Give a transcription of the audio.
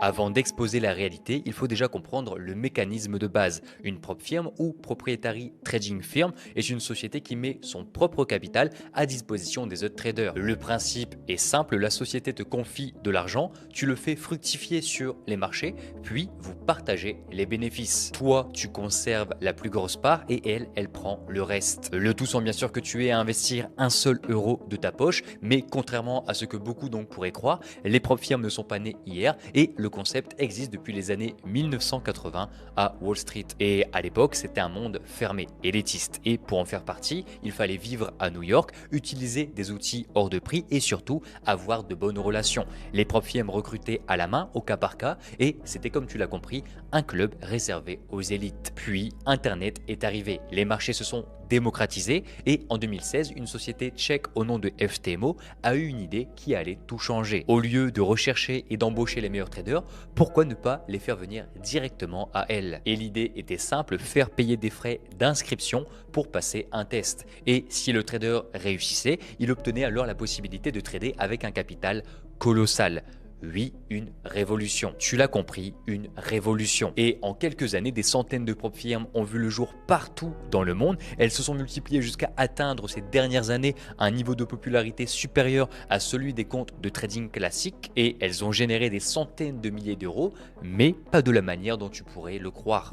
Avant d'exposer la réalité, il faut déjà comprendre le mécanisme de base. Une propre firme ou proprietary trading firm est une société qui met son propre capital à disposition des autres traders. Le principe est simple, la société te confie de l'argent, tu le fais fructifier sur les marchés, puis vous partagez les bénéfices. Toi, tu conserves la plus grosse part et elle prend le reste. Le tout sans bien sûr que tu aies à investir un seul euro de ta poche, mais contrairement à ce que beaucoup donc pourraient croire, les propres firmes ne sont pas nées hier et le concept existe depuis les années 1980 à Wall Street. Et à l'époque, c'était un monde fermé, élitiste. Et pour en faire partie, il fallait vivre à New York, utiliser des outils hors de prix et surtout avoir de bonnes relations. Les propres firmes recrutaient à la main, au cas par cas, et c'était comme tu l'as compris, un club réservé aux élites. Puis Internet est arrivé. Les marchés se sont démocratisés et en 2016, une société tchèque au nom de FTMO a eu une idée qui allait tout changer. Au lieu de rechercher et d'embaucher les meilleurs traders, pourquoi ne pas les faire venir directement à elle? Et l'idée était simple, faire payer des frais d'inscription pour passer un test. Et si le trader réussissait, il obtenait alors la possibilité de trader avec un capital colossal. Oui, une révolution. Tu l'as compris, une révolution. Et en quelques années, des centaines de propres firmes ont vu le jour partout dans le monde. Elles se sont multipliées jusqu'à atteindre ces dernières années un niveau de popularité supérieur à celui des comptes de trading classiques. Et elles ont généré des centaines de milliers d'euros, mais pas de la manière dont tu pourrais le croire.